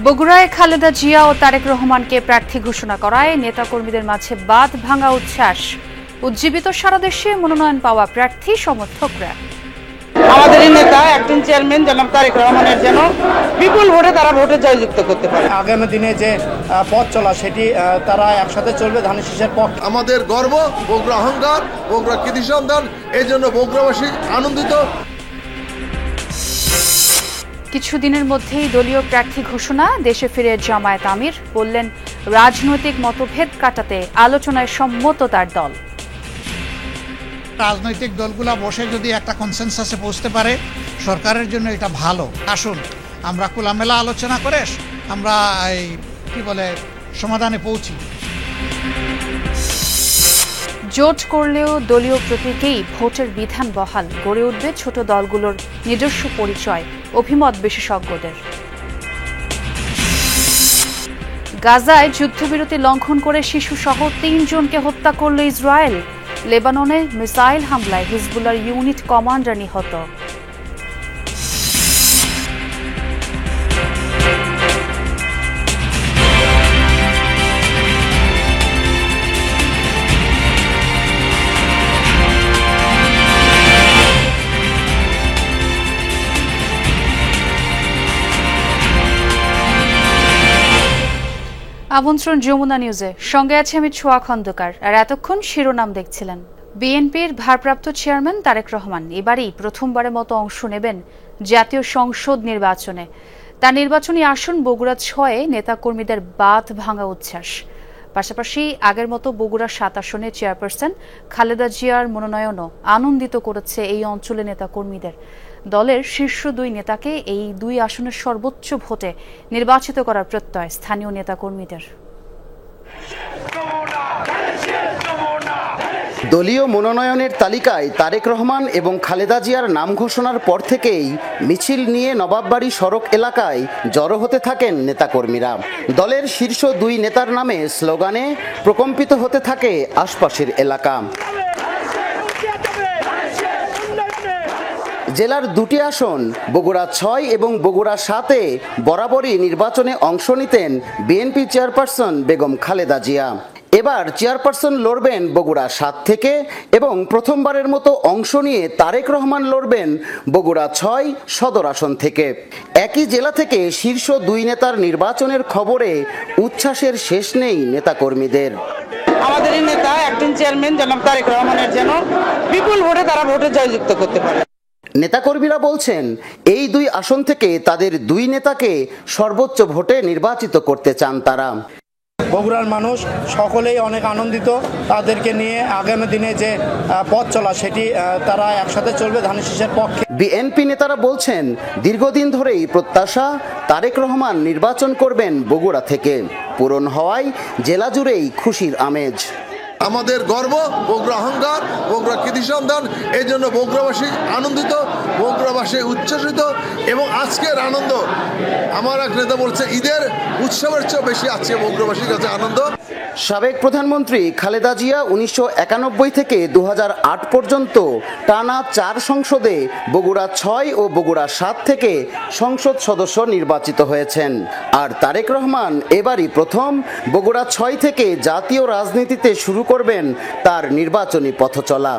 বগুড়ায় খালেদা জিয়া ও তারেক রহমানকে প্রার্থী ঘোষণা করায় নেতাকর্মীদের মাঝে বাঁধ ভাঙা উচ্ছ্বাস। উজ্জীবিত সারা দেশে মনোনয়ন পাওয়া প্রার্থী সমর্থকরা। আমাদের নেতা অ্যাক্টিং চেয়ারম্যান জনাব তারেক রহমানের যেন বিপুল ভোটে তারা ভোটে জয়যুক্ত করতে পারে। আগামী দিনে যে পথ চলা সেটি তারা একসাথে চলবে ধানের শীষের পক্ষে। আমাদের গর্ব, বগুড়া অহংকার, বগুড়া কৃতি সন্তান, এই জন্য বগুড়াবাসী আনন্দিত। কিছুদিনের মধ্যেই দলীয় প্রার্থী ঘোষণা। দেশে ফিরে জামায়াত আমির বললেন, রাজনৈতিক মতভেদ কাটাতে আলোচনায় সম্মত তার দল। রাজনৈতিক দলগুলা বসে যদি একটা কনসেনসাসে পৌঁছতে পারে, সরকারের জন্য এটা ভালো। আসুন আমরা খোলামেলা আলোচনা করে আমরা সমাধানে পৌঁছি। জোট করলেও দলীয় প্রতীকেই ভোটের বিধান বহাল। গড়ে উঠবে ছোট দলগুলোর নিজস্ব পরিচয়, অভিমত বিশেষজ্ঞদের। গাজায় যুদ্ধবিরতি লঙ্ঘন করে শিশুসহ ৩ জনকে হত্যা করল ইসরায়েল। লেবাননে মিসাইল হামলায় হিজবুল্লাহর ইউনিট কমান্ডার নিহত। আমন্ত্রণ যমুনা নিউজে, সঙ্গে আছে আমি ছোয়া খন্দকার। আর এতক্ষণ শিরোনাম দেখছিলেন। বিএনপির ভারপ্রাপ্ত চেয়ারম্যান তারেক রহমান এবারই প্রথমবারের মতো অংশ নেবেন জাতীয় সংসদ নির্বাচনে। তার নির্বাচনী আসন বগুড়া ৬-এ নেতাকর্মীদের বাঁধ ভাঙা উচ্ছ্বাস। পাশাপাশি আগের মতো বগুড়া ৭ আসনে চেয়ারপারসন খালেদা জিয়ার মনোনয়নও আনন্দিত করেছে এই অঞ্চলের নেতাকর্মীদের। দলের শীর্ষ ২ নেতাকে এই ২ আসনের সর্বোচ্চ ভোটে নির্বাচিত করার প্রত্যয় স্থানীয় নেতাকর্মীদের। দলীয় মনোনয়নের তালিকায় তারেক রহমান এবং খালেদা জিয়ার নাম ঘোষণার পর থেকেই মিছিল নিয়ে নবাববাড়ি সড়ক এলাকায় জড়ো হতে থাকেন নেতাকর্মীরা। দলের শীর্ষ ২ নেতার নামে স্লোগানে প্রকম্পিত হতে থাকে আশপাশের এলাকা। জেলার ২টি আসন বগুড়া ৬ এবং বগুড়া ৭-এ বরাবরই নির্বাচনে অংশ নিতেন বিএনপি চেয়ারপারসন বেগম খালেদা জিয়া। এবার চেয়ারপারসন লড়বেন বগুড়া ৭ থেকে এবং প্রথমবারের মতো অংশ নিয়ে তারেক রহমান লড়বেন বগুড়া ৬ সদর আসন থেকে। একই জেলা থেকে শীর্ষ ২ নেতার নির্বাচনের খবরে উচ্ছ্বাসের শেষ নেই নেতাকর্মীদের। আমাদের নেতা অ্যাক্টিং চেয়ারম্যান জনাব তারেক রহমানের যেন বিপুল ভোটে তারা ভোটে জয়যুক্ত করতে পারে। নেতাকর্মীরা বলছেন, এই ২ আসন থেকে তাদের ২ নেতাকে সর্বোচ্চ ভোটে নির্বাচিত করতে চান তারা। বগুড়ার মানুষ সকলেই অনেক আনন্দিত। তাদেরকে নিয়ে আগামী দিনে যে পথ চলা সেটি তারা একসাথে চলবে ধানের শীষের পক্ষে। বিএনপি নেতারা বলছেন, দীর্ঘদিন ধরেই প্রত্যাশা তারেক রহমান নির্বাচন করবেন বগুড়া থেকে। পূরণ হওয়ায় জেলা জুড়েই খুশির আমেজ। আমাদের গর্ব, বগুড়া অহংকার, বগুড়া কৃতি সন্তান, এই জন্য বগুড়াবাসী আনন্দিত, বগুড়াবাসী উচ্ছ্বসিত। এবং আজকের আনন্দ, আমার এক নেতা বলছে, ঈদের উৎসবের চেয়ে বেশি আজকে বগুড়াবাসীর কাছে আনন্দ। সাবেক প্রধানমন্ত্রী খালেদা জিয়া ১৯৯১ থেকে ২০০৮ পর্যন্ত টানা ৪ সংসদে বগুড়া ৬ ও বগুড়া ৭ থেকে সংসদ সদস্য নির্বাচিত হয়েছেন। আর তারেক রহমান এবারই প্রথম বগুড়া ৬ থেকে জাতীয় রাজনীতিতে শুরু করবেন তার নির্বাচনী পথচলা।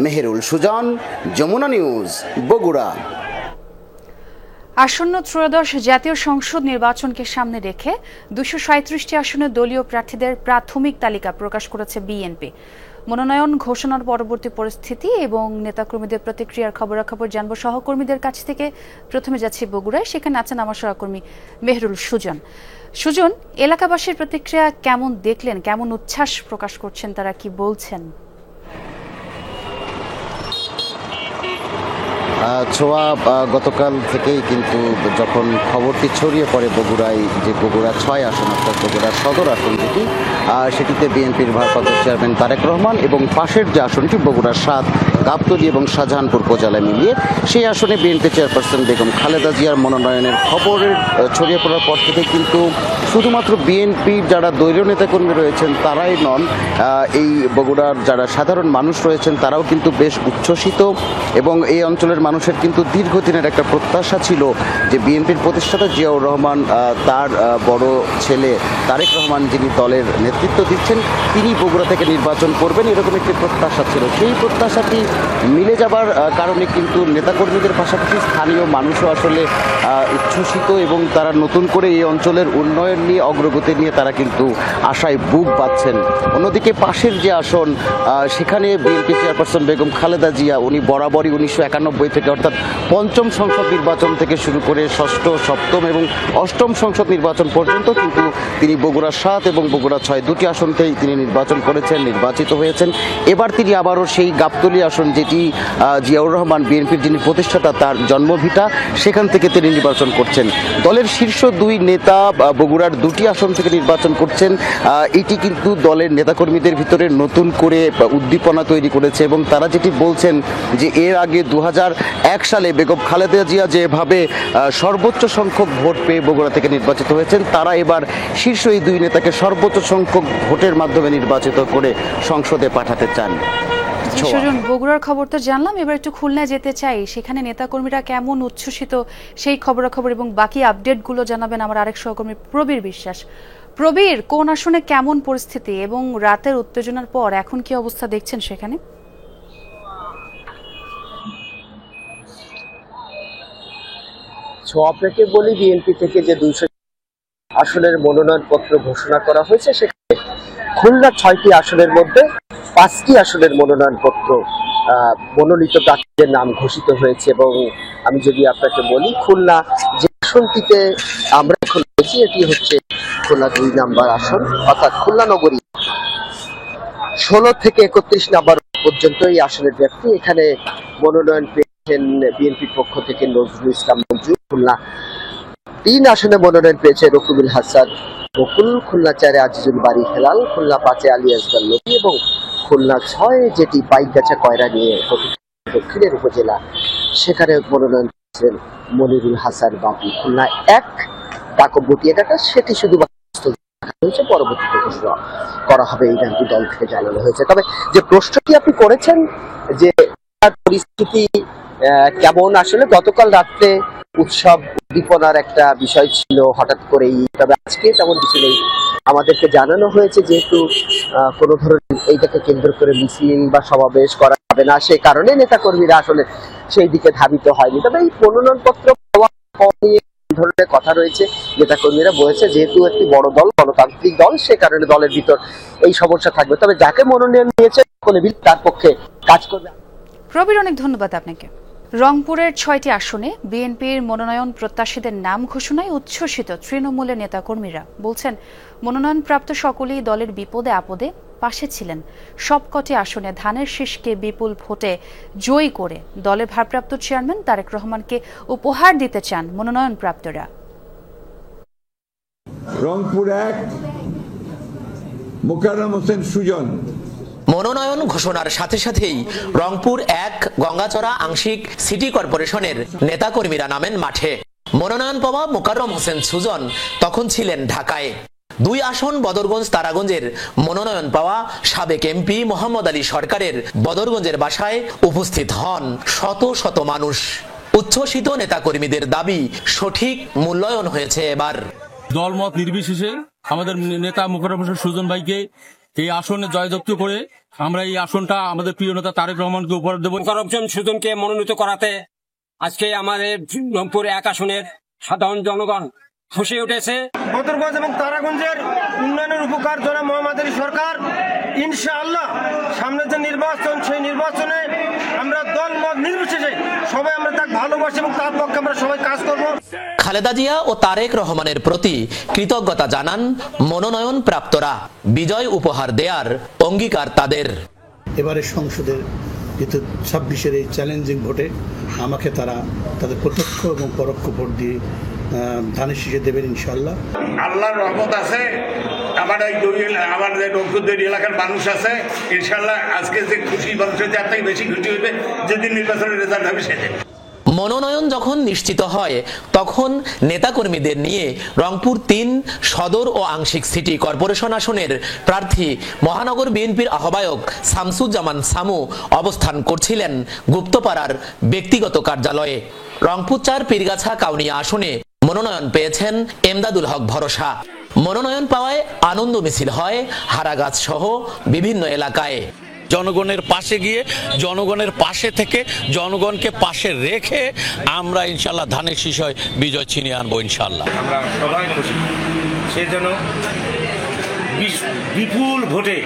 মেহেরুল সুজন, যমুনা নিউজ, বগুড়া। আসন্ন ত্রয়োদশ জাতীয় সংসদ নির্বাচনকে সামনে রেখে ২৩৭টি আসনে দলীয় প্রার্থীদের প্রাথমিক তালিকা প্রকাশ করেছে বিএনপি। মনোনয়ন ঘোষণার পরবর্তী পরিস্থিতি এবং নেতাকর্মীদের প্রতিক্রিয়ার খবরাখবর জানবো সহকর্মীদের কাছ থেকে। প্রথমে যাচ্ছি বগুড়ায়, সেখানে আছেন আমার সহকর্মী মেহেরুল সুজন। সুজন, এলাকাবাসীর প্রতিক্রিয়া কেমন দেখলেন? কেমন উচ্ছ্বাস প্রকাশ করছেন তারা, কি বলছেন? ছোয়া, গতকাল থেকেই কিন্তু যখন খবরটি ছড়িয়ে পড়ে বগুড়ায় যে বগুড়া ৬ আসন অর্থাৎ বগুড়া সদর আসন যেটি, সেটিতে বিএনপির ভারপ্রাপ্ত চেয়ারম্যান তারেক রহমান এবং পাশের যে আসনটি বগুড়া ৭ গাবতলী এবং শাহজাহানপুর উপজেলা মিলিয়ে, সেই আসনে বিএনপি চেয়ারপারসন বেগম খালেদা জিয়ার মনোনয়নের খবরের ছড়িয়ে পড়ার পর থেকে কিন্তু শুধুমাত্র বিএনপির যারা দলীয় নেতাকর্মী রয়েছেন তারাই নন, এই বগুড়ার যারা সাধারণ মানুষ রয়েছেন তারাও কিন্তু বেশ উচ্ছ্বসিত এবং এই অঞ্চলের মানুষের মানুষের কিন্তু দীর্ঘদিনের একটা প্রত্যাশা ছিল যে বিএনপির প্রতিষ্ঠাতা জিয়াউর রহমান তার বড় ছেলে তারেক রহমান যিনি দলের নেতৃত্ব দিচ্ছেন তিনি বগুড়া থেকে নির্বাচন করবেন, এরকম একটি প্রত্যাশা ছিল। সেই প্রত্যাশাটি মিলে যাবার কারণে কিন্তু নেতাকর্মীদের পাশাপাশি স্থানীয় মানুষও আসলে উচ্ছ্বসিত এবং তারা নতুন করে এই অঞ্চলের উন্নয়ন নিয়ে অগ্রগতি নিয়ে তারা কিন্তু আশায় বুক বাঁধছেন। অন্যদিকে পাশের যে আসন সেখানে বিএনপি চেয়ারপারসন বেগম খালেদা জিয়া উনি বরাবরই 1991 থেকে অর্থাৎ পঞ্চম সংসদ নির্বাচন থেকে শুরু করে ষষ্ঠ, সপ্তম এবং অষ্টম সংসদ নির্বাচন পর্যন্ত কিন্তু তিনি বগুড়া 7 এবং বগুড়া 6 দুটি আসনতেই তিনি নির্বাচন করেছেন, নির্বাচিত হয়েছেন। এবার তিনি আবারও সেই গাবতলী আসন যেটি জিয়াউর রহমান বিএনপির যিনি প্রতিষ্ঠাতা তার জন্মভিটা সেখান থেকে তিনি নির্বাচন করছেন। দলের শীর্ষ 2 নেতা বগুড়ার 2টি আসন থেকে নির্বাচন করছেন। এটি কিন্তু দলের নেতাকর্মীদের ভিতরে নতুন করে উদ্দীপনা তৈরি করেছে এবং তারা যেটি বলছেন যে এর আগে 2001 সালে বেগম খালেদা জিয়া যেভাবে সর্বোচ্চ সংখ্যক ভোট পেয়ে বগুড়া থেকে নির্বাচিত হয়েছেন তারা এবার শীর্ষ এই 2 নেতাকে সর্বোচ্চ সংখ্যক ভোটের মাধ্যমে নির্বাচিত করে সংসদে পাঠাতে চান। সুজন, বগুড়ার খবর তো জানলাম, এবার একটু খুলনায় যেতে চাই। সেখানে নেতাকর্মীরা কেমন উচ্ছ্বসিত সেই খবরাখবর এবং বাকি আপডেটগুলো জানাবেন আমার আরেক সহকর্মী প্রবীর বিশ্বাস। প্রবীর, কোন আসনে কেমন পরিস্থিতি এবং রাতের উত্তেজনার পর এখন কি অবস্থা দেখছেন সেখানে? আপনাকে বলি, বিএনপি থেকে যে 200 আসনের মনোনয়নপত্র ঘোষণা করা হয়েছে সেখানে খুলনা 6টি আসনের মধ্যে 5টি আসনের মনোনয়নপত্র মনোনীত প্রার্থীদের নাম ঘোষিত হয়েছে। এবং আমি যদি আপনাকে বলি, খুলনা যে আসনটিতে আমরা এখন রয়েছি এটি হচ্ছে খুলনা 2 নম্বর আসন, অর্থাৎ খুলনা নগরী 16 থেকে 31 নম্বর পর্যন্ত এই আসনের ব্যক্তি এখানে মনোনয়ন পেয়েছেন বিএনপির পক্ষ থেকে নজরুল ইসলাম মঞ্জু। খুলনা 3 আসনে মনোনয়ন পেয়েছে রকিবুল হাসান বকুল, খুলনা 4 আজিজুল বারী হেলাল, খুলনা 5 আলী আসগার নবী এবং খুলনা 6 যেটি বাইকগাছা কয়রা নিয়ে দক্ষিণের উপজেলা সেখানে মনোনয়ন পেয়েছেন মনিরুল হাসান বাপি। খুলনা 1 ডাকবটিয়াঘাটা সেটি শুধু হয়েছে, পরবর্তীতে ঘোষণা করা হবে এই নামটি দল থেকে জানানো হয়েছে। তবে যে প্রশ্নটি আপনি করেছেন যে পরিস্থিতি কেমন, আসলে গতকাল রাত্রে উৎসব উদ্দীপনার একটা বিষয় ছিল হঠাৎ করেই, তবে আজকে তেমন কিছু নেই। আমাদেরকে জানানো হয়েছে যেহেতু কোনো ধরনের এইটাকে কেন্দ্র করে মিছিল বা সমাবেশ করা হবে না, সেই কারণে নেতাকর্মীরা আসলে সেই দিকে ধাবিত হয়নি। তবে এই মনোনয়নপত্র পাওয়া নিয়ে ধরনের কথা রয়েছে, নেতাকর্মীরা বলেছে যেহেতু একটি বড় দল, গণতান্ত্রিক দল, সে কারণে দলের ভিতর এই সমস্যা থাকবে। তবে যাকে মনোনয়ন নিয়েছে তার পক্ষে কাজ করবে। প্রবীর, অনেক ধন্যবাদ আপনাকে। রংপুরের 6টি আসনে বিএনপির মনোনয়ন প্রত্যাশীদের নাম ঘোষণায় উচ্ছ্বসিত তৃণমূলের নেতাকর্মীরা বলছেন মনোনয়নপ্রাপ্ত সকলেই দলের বিপদে আপদে পাশে ছিলেন। সবকটি আসনে ধানের শীষকে বিপুল ভোটে জয়ী করে দলের ভারপ্রাপ্ত চেয়ারম্যান তারেক রহমানকে উপহার দিতে চান মনোনয়নপ্রাপ্তরা। রংপুর 1 মোকাররম হোসেন সুজন। মনোনয়ন ঘোষণার সাথে সাথেই রংপুর 1 গঙ্গাচড়া আংশিক সিটি কর্পোরেশনের নেতাকর্মীরা নামেন মাঠে। মনোনয়ন পাওয়া মোকাররম হোসেন সুজন তখন ছিলেন ঢাকায়। 2 আসন বদরগঞ্জ তারাগঞ্জের মনোনয়ন পাওয়া সাবেক এমপি মোহাম্মদ আলী সরকারের বদরগঞ্জের বাসায় উপস্থিত হন শত শত মানুষ। উচ্ছ্বসিত নেতাকর্মীদের দাবি সঠিক মূল্যায়ন হয়েছে এবার। দলমত নির্বিশেষে আমাদের নেতা মোকাররম হোসেন সুজন ভাইকে এই আসনে জয়যুক্ত করে আমরা এই আসনটা আমাদের প্রিয় নেতা তারেক রহমানকে উপহার দেব। মোকাররম হোসেন সুজনকে মনোনীত করাতে আজকে আমাদের রংপুর 1 আসনের সাধারণ জনগণ খুশি উঠেছে। বদরগঞ্জ এবং তারাগঞ্জের উন্নয়নের উপকার জনাব মোহাম্মদ আলী সরকার ইনশাআল্লাহ সামনে যে নির্বাচন সেই নির্বাচনে আমরা দল মত নির্বিশেষে সবাই আমরা তাকে ভালোবাসি এবং তার পক্ষে আমরা সবাই কাজ করব। খালেদা জিয়া ও তারেক রহমানের প্রতি কৃতজ্ঞতা জানান মনোনয়ন প্রাপ্তরা। বিজয় উপহার দেয়ার অঙ্গীকার তাদের। এবারে সংসদের 26-এর এই চ্যালেঞ্জিং ভোটে আমাকে তারা তাদের প্রত্যক্ষ এবং পরোক্ষ ভোট দিয়ে ধানের শীষে দেবেন ইনশাল্লাহ। আল্লাহর রহমত আছে, আমাদের রংপুর 2 এলাকার মানুষ আছে ইনশাল্লাহ। আজকে যে খুশি মানুষের যার থেকে বেশি খুশি হইবে যেদিন নির্বাচনের রেজাল্ট হবে সেদিন। মনোনয়ন যখন নিশ্চিত হয় তখন নেতাকর্মীদের নিয়ে রংপুর ৩ সদর ও আংশিক সিটি কর্পোরেশন আসনের প্রার্থী মহানগর বিএনপির আহ্বায়ক শামসুজ্জামান সামু অবস্থান করছিলেন গুপ্তপাড়ার ব্যক্তিগত কার্যালয়ে। রংপুর ৪ পীরগাছা কাউনিয়া আসনে মনোনয়ন পেয়েছেন এমদাদুল হক ভরসা। মনোনয়ন পাওয়ায় আনন্দ মিছিল হয় হারাগাছ সহ বিভিন্ন এলাকায়। জনগণের পাশে গিয়ে জনগণের পাশে থেকে জনগণকে পাশে রেখে আমরা ইনশাল্লাহ ধানের শীষে বিজয় ছিনিয়ে আনবো ইনশাল্লাহ। আমরা সবাই খুশি, সেজন্য বিপুল ভোটে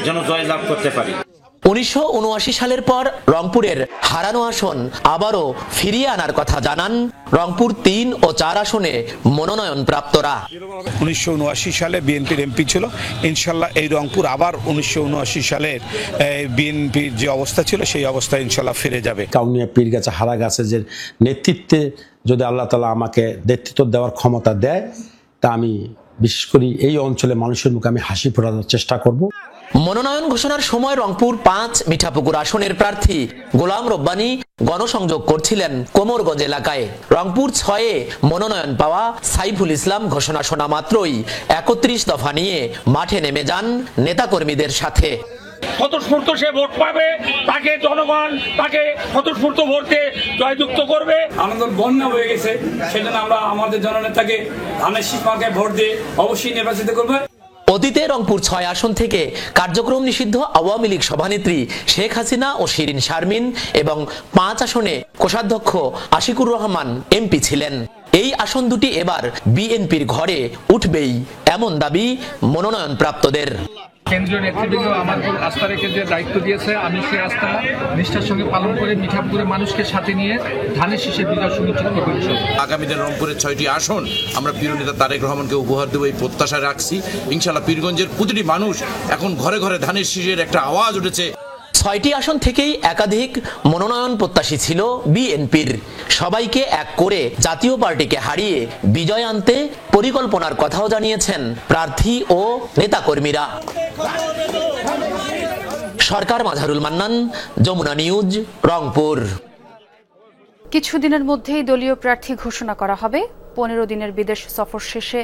যেন জয়লাভ করতে পারি। 1979 সালের পর রংপুরের হারানো আসন আবারও ফিরিয়ে আনার কথা জানান রংপুর ৩ ও ৪ আসনে মনোনয়ন প্রাপ্তরা। 1979 সালে বিএনপির এমপি ছিল, ইনশাল্লাহ এই রংপুর আবার 1979 সালের বিএনপির যে অবস্থা ছিল সেই অবস্থায় ইনশাল্লাহ ফিরে যাবে। কাউনিয়া পীরগাছা হারাগাছের যে নেতৃত্বে যদি আল্লাহ তাআলা আমাকে নেতৃত্ব দেওয়ার ক্ষমতা দেয়, তা আমি বিশেষ করে এই অঞ্চলে মানুষের মুখে আমি হাসি ফোটানোর চেষ্টা করব। মনোনয়ন ঘোষণার সময় রংপুর ৫ মিঠাপুকুর আসনের প্রার্থী গোলাম রব্বানী গণসংযোগ করছিলেন কোমরগঞ্জ এলাকায়। রংপুর ৬-এ মনোনয়ন পাওয়া সাইফুল ইসলাম ঘোষণা শোনা মাত্রই ৩১ দফা নিয়ে মাঠে নেমে যান নেতাকর্মীদের সাথে। স্বতঃস্ফূর্ত সে ভোট পাবে, তাকে জনগণ তাকে স্বতঃস্ফূর্ত ভোটে জয়যুক্ত করবে। আনন্দ বন্যা হয়ে গেছে, সেজন্য আমরা আমাদের জননেতাকে ধানের শীষ মার্কায় ভোট দিয়ে অবশ্যই নির্বাচিত করব। অতীতে রংপুর ৬ আসন থেকে কার্যক্রম নিষিদ্ধ আওয়ামী লীগ সভানেত্রী শেখ হাসিনা ও শিরিন শারমিন এবং ৫ আসনে কোষাধ্যক্ষ আশিকুর রহমান এমপি ছিলেন। এই আসন দুটি এবার বিএনপির ঘরে উঠবেই এমন দাবি মনোনয়ন প্রাপ্তদের। কেন্দ্রীয় নেতৃবৃন্দ আমার উপর আস্থা রেখে যে দায়িত্ব দিয়েছে, আমি সেই আস্থা নিষ্ঠার সঙ্গে পালন করে মিঠাপুরের মানুষকে সাথে নিয়ে ধানের শীষে বিজয় সুনিশ্চিত করব। আগামী দিনে রংপুরের ৬টি আসন আমরা প্রিয় নেতা তারেক রহমানকে উপহার দেবো এই প্রত্যাশা রাখছি। ইনশাআল্লাহ পীরগঞ্জের প্রতিটি মানুষ এখন ঘরে ঘরে ধানের শীষের একটা আওয়াজ উঠেছে। ৬টি আসন থেকেই একাধিক মনোনয়ন প্রত্যাশী ছিল বিএনপির। সবাইকে এক করে জাতীয় পার্টিকে হারিয়ে বিজয় আনতে পরিকল্পনার কথাও জানিয়েছেন প্রার্থী ও নেতাকর্মীরা। সরকার মাঝারুল মান্নান, যমুনা নিউজ, রংপুর। কিছুদিনের মধ্যেই দলীয় প্রার্থী ঘোষণা করা হবে। 15 দিনের বিদেশ সফর শেষে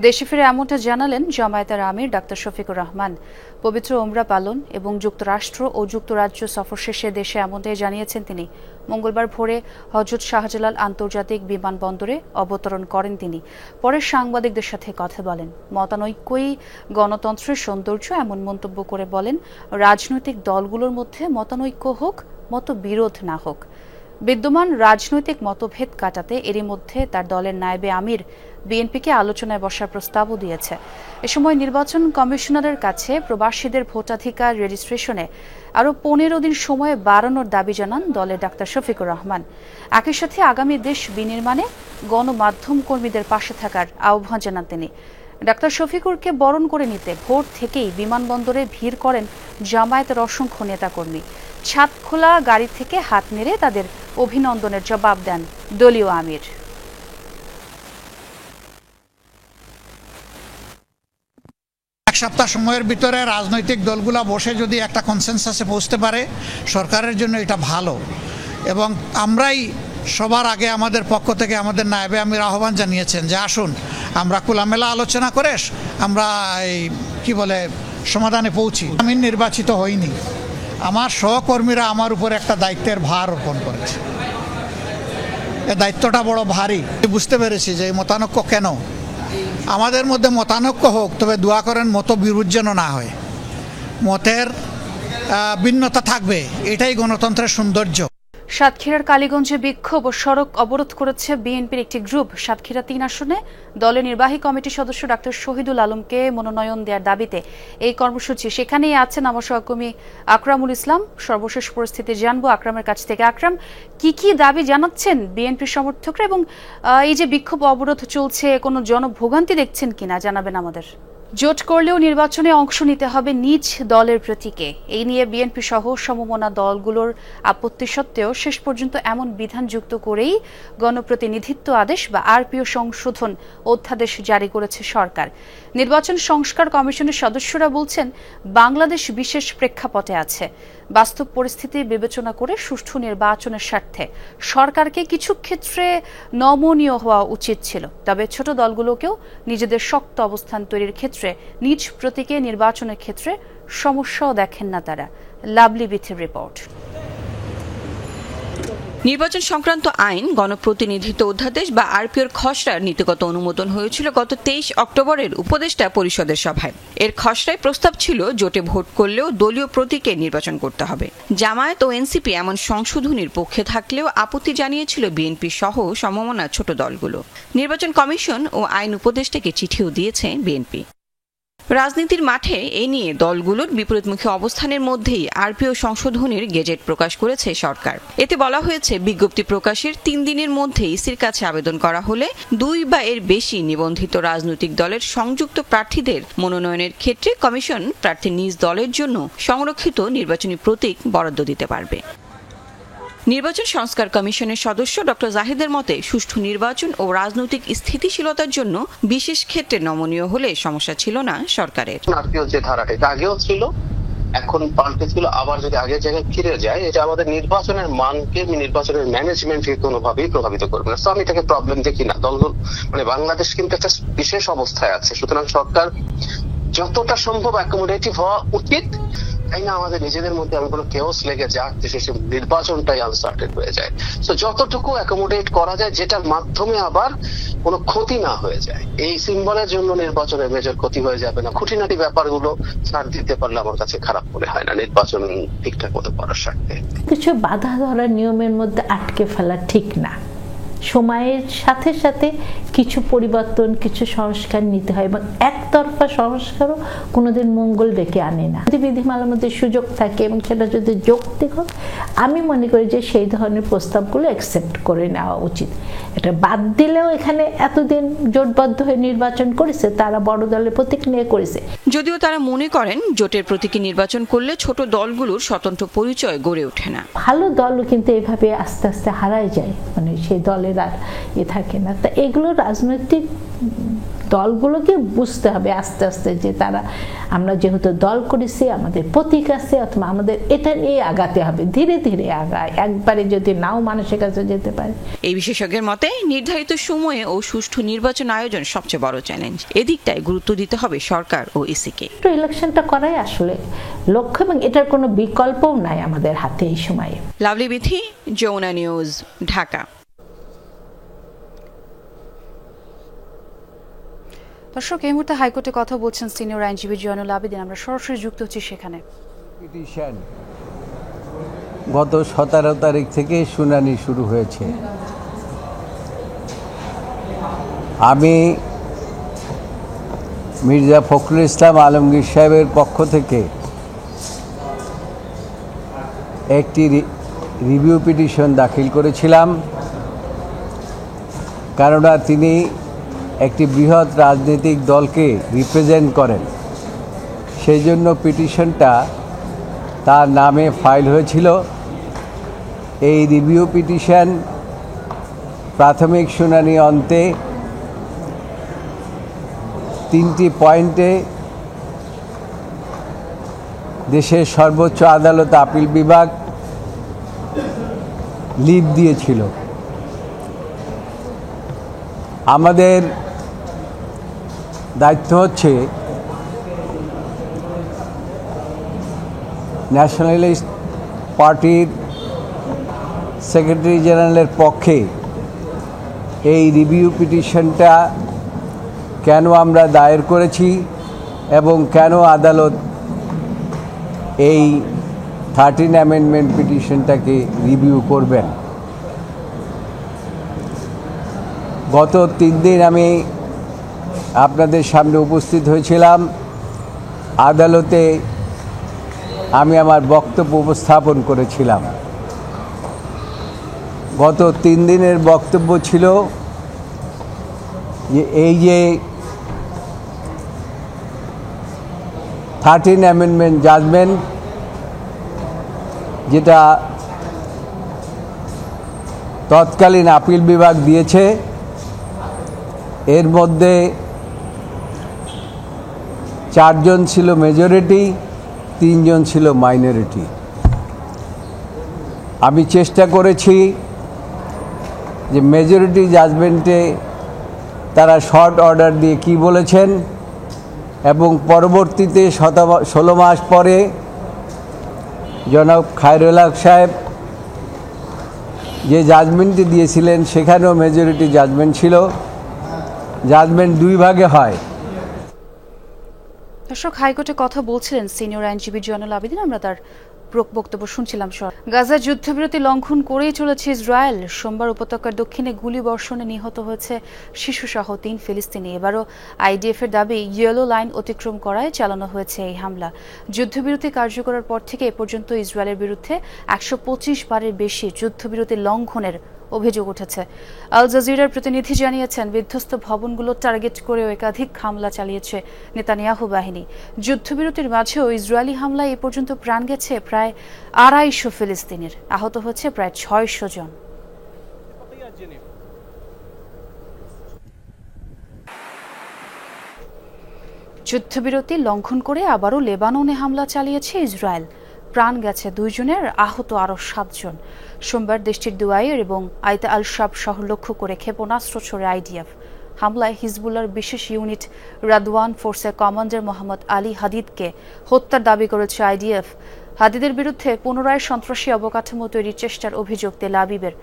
দেশে ফিরে এমনটা জানালেন জামায়াতের আমির ডাক্তার শফিকুর রহমান। পবিত্র ওমরা পালন এবং যুক্তরাষ্ট্র ও যুক্তরাজ্য সফর শেষে দেশে এমনটাই জানিয়েছেন তিনি। মঙ্গলবার ভোরে হযরত শাহজালাল আন্তর্জাতিক বিমানবন্দরে অবতরণ করেন তিনি। পরে সাংবাদিকদের সাথে কথা বলেন। মতানৈক্যই গণতন্ত্রের সৌন্দর্য এমন মন্তব্য করে বলেন, রাজনৈতিক দলগুলোর মধ্যে মতানৈক্য হোক, মতবিরোধ না হোক। বিদ্যমান রাজনৈতিক মতভেদ কাটাতে এরই মধ্যে তার দলের নায়েবে আমির বিএনপিকে আলোচনায় বসার প্রস্তাবও দিয়েছে। এ সময় নির্বাচন কমিশনারের কাছে প্রবাসীদের ভোটাধিকার রেজিস্ট্রেশনে আরও 15 দিন সময় বাড়ানোর দাবি জানান দলের ডাক্তার শফিকুর রহমান। একই সাথে আগামী দেশ বিনির্মাণে গণমাধ্যম কর্মীদের পাশে থাকার আহ্বান জানান তিনি। ডাক্তার শফিকুরকে বরণ করে নিতে ভোর থেকেই বিমানবন্দরে ভিড় করেন জামায়াতের অসংখ্য নেতাকর্মী। ছাদ খোলা গাড়ি থেকে হাত নেড়ে তাদের অভিনন্দনের জবাব দেন দলীয় আমির। এক সপ্তাহ সময়ের ভিতরে রাজনৈতিক দলগুলো বসে যদি একটা কনসেনসাসে পৌঁছতে পারে, সরকারের জন্য এটা ভালো। এবং আমরাই সবার আগে আমাদের পক্ষ থেকে আমাদের নায়েবে আমির আহ্বান জানিয়েছেন যে আসুন আমরা খোলামেলা আলোচনা করে আমরা এই সমাধানে পৌঁছি। আমি নির্বাচিত হইনি, আমার সহকর্মীরা আমার উপর একটা দায়িত্বের ভার অর্পণ করেছে। এই দায়িত্বটা বড় ভারী। বুঝতে পেরেছি যে এই মতানৈক্য কেন। আমাদের মধ্যে মতানৈক্য হোক, তবে দোয়া করেন মতবিরোধ যেন না হয়। মতের ভিন্নতা থাকবে, এটাই গণতন্ত্রের সৌন্দর্য। সাতক্ষীরার কালীগঞ্জে বিক্ষোভ ও সড়ক অবরোধ করেছে বিএনপির একটি গ্রুপ। সাতক্ষীরা 3 আসনে দলের নির্বাহী কমিটির সদস্য ডাক্তার শহীদুল আলমকে মনোনয়ন দেওয়ার দাবিতে এই কর্মসূচি। সেখানেই আছেন আমার সহকর্মী আকরামুল ইসলাম। সর্বশেষ পরিস্থিতি জানবো আকরামের কাছ থেকে। আকরাম, কি দাবি জানাচ্ছেন বিএনপির সমর্থকরা এবং এই যে বিক্ষোভ অবরোধ চলছে, কোনো জনভোগান্তি দেখছেন কিনা জানাবেন আমাদের। জোট করলেও নির্বাচনে অংশ নিতে হবে নিজ দলের প্রতীকে। এই নিয়ে বিএনপি সহ সমমনা দলগুলোর আপত্তি সত্ত্বেও শেষ পর্যন্ত এমন বিধান যুক্ত করেই গণপ্রতিনিধিত্ব আদেশ বা আরপিও সংশোধন অধ্যাদেশ জারি করেছে সরকার। নির্বাচন সংস্কার কমিশনের সদস্যরা বলছেন, বাংলাদেশ বিশেষ প্রেক্ষাপটে আছে। বাস্তব পরিস্থিতি বিবেচনা করে সুষ্ঠু নির্বাচনের স্বার্থে সরকারকে কিছু ক্ষেত্রে নমনীয় হওয়া উচিত ছিল। তবে ছোট দলগুলোকেও নিজেদের শক্ত অবস্থান তৈরির ক্ষেত্রে নিজ প্রতীকে নির্বাচনের ক্ষেত্রে সমস্যাও দেখেন না তারা। লাভলি বিথের রিপোর্ট। নির্বাচন সংক্রান্ত আইন গণপ্রতিনিধিত্ব অধ্যাদেশ বা আরপিওর খসড়ার নীতিগত অনুমোদন হয়েছিল গত 23 অক্টোবরের উপদেষ্টা পরিষদের সভায়। এর খসড়ায় প্রস্তাব ছিল জোটে ভোট করলেও দলীয় প্রতীকে নির্বাচন করতে হবে। জামায়াত ও এনসিপি এমন সংশোধনীর পক্ষে থাকলেও আপত্তি জানিয়েছিল বিএনপি সহ সমমনা ছোট দলগুলো। নির্বাচন কমিশন ও আইন উপদেষ্টাকে চিঠিও দিয়েছে বিএনপি। রাজনীতির মাঠে এ নিয়ে দলগুলোর বিপরীতমুখী অবস্থানের মধ্যেই আরপিও সংশোধনীর গেজেট প্রকাশ করেছে সরকার। এতে বলা হয়েছে, বিজ্ঞপ্তি প্রকাশের 3 দিনের মধ্যে ইসির কাছে আবেদন করা হলে 2 বা এর বেশি নিবন্ধিত রাজনৈতিক দলের সংযুক্ত প্রার্থীদের মনোনয়নের ক্ষেত্রে কমিশন প্রার্থী নিজ দলের জন্য সংরক্ষিত নির্বাচনী প্রতীক বরাদ্দ দিতে পারবে। নির্বাচন সংস্কার কমিশনের সদস্য ডক্টর জাহিদের মতে, সুষ্ঠু নির্বাচন ও রাজনৈতিক স্থিতিশীলতার জন্য বিশেষ ক্ষেত্রে নমনীয় হলে সমস্যা ছিল না সরকারের। আরপিও যে ধারাটা এটা আগেও ছিল, এখন পাল্টে ছিল, আবার যদি আগের জায়গায় ফিরে যায়, এটা আমাদের নির্বাচনের মানকে, নির্বাচনের ম্যানেজমেন্টকে কোনোভাবেই প্রভাবিত করবে না। তো আমি এটাকে প্রবলেম দেখি না। দলগুলো বাংলাদেশ কিন্তু একটা বিশেষ অবস্থায় আছে, সুতরাং সরকার যতটা সম্ভব অ্যাকোমোডেটিভ হওয়া উচিত, তাই না আমাদের নিজেদের মধ্যে এমন কোনো কেওস লেগে যাক যে শেষে নির্বাচনটাই আনসার্টেন হয়ে যায়। তো যতটুকু অ্যাকোমোডেট করা যায়, যেটার মাধ্যমে আবার কোনো ক্ষতি না হয়ে যায়। এই সিম্বলের জন্য নির্বাচনের মেজর ক্ষতি হয়ে যাবে না। খুঁটিনাটি ব্যাপারগুলো ছাড় দিতে পারলে আমার কাছে খারাপ মনে হয় না নির্বাচন ঠিকঠাক মতো করার স্বার্থে। কিছু বাধা ধরার নিয়মের মধ্যে আটকে ফেলা ঠিক না। সময়ের সাথে সাথে কিছু পরিবর্তন, কিছু সংস্কার নিতে হয় এবং একতরফা সংস্কারও কোনোদিন মঙ্গল ডেকে আনে না। যদি বিধিমালার মধ্যে সুযোগ থাকে এবং সেটা যদি যৌক্তিক হোক, আমি মনে করি যে সেই ধরনের প্রস্তাবগুলো অ্যাকসেপ্ট করে নেওয়া উচিত। এটা বাদ দিলেও এখানে এতদিন জোটবদ্ধ হয়ে নির্বাচন করেছে, তারা বড় দলের প্রতীক নিয়ে করেছে। যদিও তারা মনে করেন জোটের প্রতীকে নির্বাচন করলে ছোট দলগুলোর স্বতন্ত্র পরিচয় গড়ে ওঠে না। ভালো দলও কিন্তু এভাবে আস্তে আস্তে হারায় যায়, সেই দলের আর থাকে না। তা এগুলো রাজনৈতিক দলগুলোকে বুঝতে হবে আস্তে আস্তে যে তারা, আমরা যেহেতু দল করেছি, আমাদের প্রতীক আছে, অথবা আমাদের এটা নিয়ে আগাতে হবে, ধীরে ধীরে আগায়, একবারে যদি নাও মানুষের কাছে যেতে পারে। এই বিশেষজ্ঞের মতে, নির্ধারিত সময়ে ও সুষ্ঠু নির্বাচন আয়োজন সবচেয়ে বড় চ্যালেঞ্জ। এদিকটায় গুরুত্ব দিতে হবে সরকার ও ইসিকে। ইলেকশনটা করাই আসলে লক্ষ্য এবং এটার কোনো বিকল্পও নাই আমাদের হাতে এই সময়ে। লাভলি বিথি, যমুনা নিউজ, ঢাকা। দর্শক, এই মুহূর্তে হাইকোর্টে কথা বলছেন সিনিয়র আইনজীবী জয়নুল আবেদিন। আমরা সরাসরি যুক্ত হচ্ছি সেখানে। পিটিশন গত 17 তারিখ থেকে শুনানি শুরু হয়েছে। আমি মির্জা ফখরুল ইসলাম আলমগীর সাহেবের পক্ষ থেকে একটি রিভিউ পিটিশন দাখিল করেছিলাম, কেননা তিনি একটি বৃহৎ রাজনৈতিক দলকে রিপ্রেজেন্ট করেন। সেই জন্য পিটিশনটা তার নামে ফাইল হয়েছিল। এই রিভিউ পিটিশন প্রাথমিক শুনানি অন্তে 3টি পয়েন্টে দেশের সর্বোচ্চ আদালত আপিল বিভাগ লিভ দিয়েছিল। আমাদের দায়িত্ব হচ্ছে ন্যাশনালিস্ট পার্টির সেক্রেটারি জেনারেলের পক্ষে এই রিভিউ পিটিশনটা কেন আমরা দায়ের করেছি এবং কেন আদালত এই 13 অ্যামেন্ডমেন্ট পিটিশনটাকে রিভিউ করবেন। গত 3 দিন আমি আপনাদের সামনে উপস্থিত হয়েছিলাম। আদালতে আমি আমার বক্তব্য উপস্থাপন করেছিলাম। গত 3 দিনের বক্তব্য ছিল যে এই যে 13 অ্যামেন্ডমেন্ট জাজমেন্ট যেটা তৎকালীন আপিল বিভাগ দিয়েছে, এর মধ্যে 4 জন ছিল মেজরিটি, 3 জন ছিল মাইনরিটি। আমি চেষ্টা করেছি যে মেজরিটি জাজমেন্টে তারা শর্ট অর্ডার দিয়ে কি বলেছেন, এবং পরবর্তীতে 16 মাস পরে জনাব খায়রুল হক সাহেব যে জাজমেন্টটি দিয়েছিলেন সেখানেও মেজরিটি জাজমেন্ট ছিল। জাজমেন্ট 2 ভাগে হয়। দর্শক, হাইকোর্টে কথা বলছিলেন সিনিয়র আইনজীবী জয়নুল আবেদিন, আমরা তার বক্তব্য শুনছিলাম। গাজার যুদ্ধবিরতি লঙ্ঘন করেই চলেছে ইসরায়েল। সোমবার উপত্যকার দক্ষিণে গুলি বর্ষণে নিহত হয়েছে শিশুসহ 3 ফিলিস্তিনি। এবারও আইডিএফ এর দাবি ইয়েলো লাইন অতিক্রম করায় চালানো হয়েছে এই হামলা। যুদ্ধবিরতি কার্যকরের পর থেকে এ পর্যন্ত ইসরায়েলের বিরুদ্ধে 125 বারের বেশি যুদ্ধবিরতি লঙ্ঘনের অভিযোগ উঠেছে। আল জাজিরার প্রতিনিধি জানিয়েছেন, বিধ্বস্ত ভবনগুলো টার্গেট করেও একাধিক হামলা চালিয়েছে নেতানিয়াহু বাহিনী। যুদ্ধবিরতির মাঝেও ইসরায়েলি হামলায় এ পর্যন্ত প্রাণ গেছে প্রায় 250 ফিলিস্তিনির, আহত হয়েছে প্রায় 600 জন। যুদ্ধবিরতি লঙ্ঘন করে আবারও লেবাননে হামলা চালিয়েছে ইসরায়েল। প্রাণ গেছে 2 জনের, আহত আরও 7 জন। সোমবার দেশটির দুয়াইর এবং আইতা আল শাব শহর লক্ষ্য করে ক্ষেপণাস্ত্র ছোড়ে আইডিএফ। হামলায় হিজবুল্লাহর বিশেষ ইউনিট রাদওয়ান ফোর্সের কমান্ডার মোহাম্মদ আলী হাদিদকে হত্যার দাবি করেছে আইডিএফ। হাদিদের বিরুদ্ধে পুনরায় সন্ত্রাসী অবকাঠামো তৈরির চেষ্টার অভিযোগ তেল আবিবের।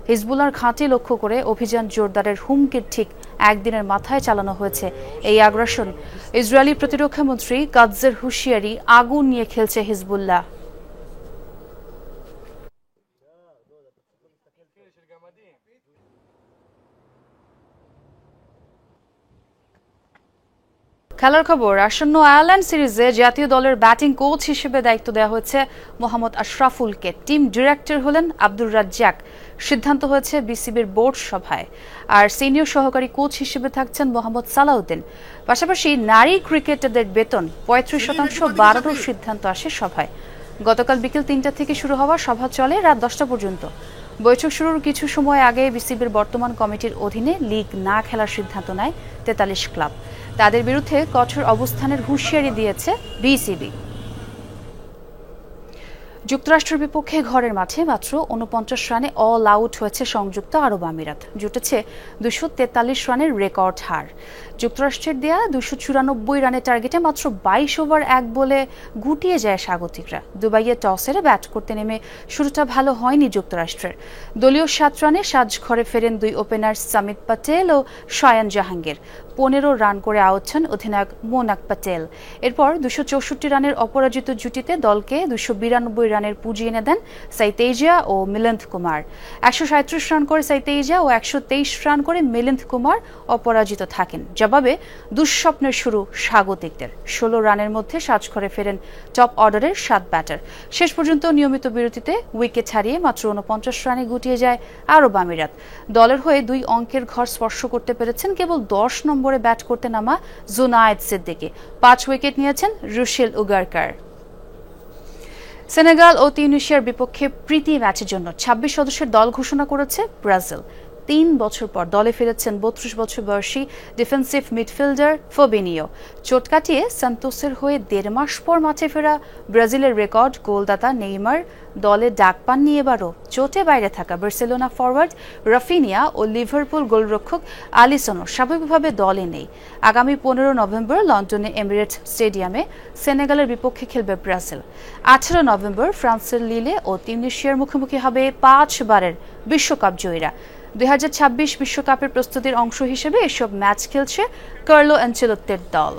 হিজবুল্লাহর ঘাঁটি লক্ষ্য করে অভিযান জোরদারের হুমকির ঠিক একদিনের মাথায় চালানো হয়েছে এই আগ্রাসন। ইসরায়েলি প্রতিরক্ষা মন্ত্রী কাৎজের হুঁশিয়ারি, আগুন নিয়ে খেলছে হিজবুল্লাহ। খেলার খবর, আসন্ন আয়ারল্যান্ড সিরিজে জাতীয় দলের ব্যাটিং কোচ হিসেবে দায়িত্ব দেওয়া হয়েছে মোহাম্মদ আশরাফুলকে। টিম ডিরেক্টর হলেন আব্দুর রাজ্জাক। সিদ্ধান্ত হয়েছে বিসিবির বোর্ড সভায়। আর সিনিয়র সহকারী কোচ হিসেবে থাকছেন মোহাম্মদ সালাউদ্দিন। পাশাপাশি নারী ক্রিকেটারদের বেতন 35% বাড়ানোর সিদ্ধান্ত আসে সভায়। গতকাল বিকেল 3টা থেকে শুরু হওয়া সভা চলে রাত 10টা পর্যন্ত। বৈঠক শুরুর কিছু সময় আগে বিসিবির বর্তমান কমিটির অধীনে লিগ না খেলার সিদ্ধান্ত নেয় 43 ক্লাব। তাদের বিরুদ্ধে কঠোর অবস্থানের হুঁশিয়ারি দিয়েছে বিসিবি। যুক্তরাষ্ট্রের বিপক্ষে ঘরের মাঠে মাত্র 49 রানে অল আউট হয়েছে সংযুক্ত আরব আমিরাত। জুটেছে 243 রানের রেকর্ড হার। যুক্তরাষ্ট্রের দেয়া 294 রানের টার্গেটে মাত্র 22 ওভার 1 বলে গুটিয়ে যায় স্বাগতিকরা। দুবাইয়ে টস হেরে ব্যাট করতে নেমে শুরুটা ভালো হয়নি যুক্তরাষ্ট্রের। দলীয় 7 রানে সাজঘরে ফেরেন 2 ওপেনার সামিত প্যাটেল ও শায়ান জাহাঙ্গীর। 15 রান করে আউট হন অধিনায়ক মোনাক প্যাটেল। এরপর 264 রানের অপরাজিত জুটিতে দলকে 292 রানের পুঁজি এনে দেন সাইতেইজা ও মিলিন্দ কুমার। 137 রান করে সাইতেইজা ও 123 রান করে মিলিন্দ কুমার অপরাজিত থাকেন। জবাবে দুঃস্বপ্নের শুরু স্বাগতিকদের। 16 রানের মধ্যে সাজঘরে ফেরেন টপ অর্ডারের 7 ব্যাটার। শেষ পর্যন্ত নিয়মিত বিরতিতে উইকেট হারিয়ে মাত্র 49 রানে গুটিয়ে যায় আরব আমিরাত। দলের হয়ে 2 অঙ্কের ঘর স্পর্শ করতে পেরেছেন কেবল 10 নম্বরে ব্যাট করতে নামা জুনায়েদ সিদ্দিকী। 5 উইকেট নিয়েছেন রুশেল উগারকার। সেনেগাল ও তিউনিশিয়ার বিপক্ষে প্রীতি ম্যাচের জন্য 26 সদস্যের দল ঘোষণা করেছে ব্রাজিল। 3 বছর পর দলে ফিরেছেন 32 বছর বয়সী ডিফেন্সিভ মিডফিল্ডার ফবিনিও। চোট কাটিয়ে সান্তোসের হয়ে 1.5 মাস পর মাঠে ফেরা ব্রাজিলের রেকর্ড গোলদাতা নেইমার দলে ডাক পাননি এবারও। চোটে বাইরে থাকা বার্সেলোনা ফরওয়ার্ড রাফিনিয়া ও লিভারপুল গোলরক্ষক আলিসনও স্বাভাবিকভাবে দলে নেই। আগামী 15 নভেম্বর লন্ডনে এমিরেটস স্টেডিয়ামে সেনেগালের বিপক্ষে খেলবে ব্রাজিল। 18 নভেম্বর ফ্রান্সের লিলে ও তিউনিশিয়ার মুখোমুখি হবে 5 বারের বিশ্বকাপ জয়ীরা। 2026 বিশ্বকাপের প্রস্তুতির অংশ হিসেবে এসব ম্যাচ খেলছে কার্লো আনচেলত্তির দল।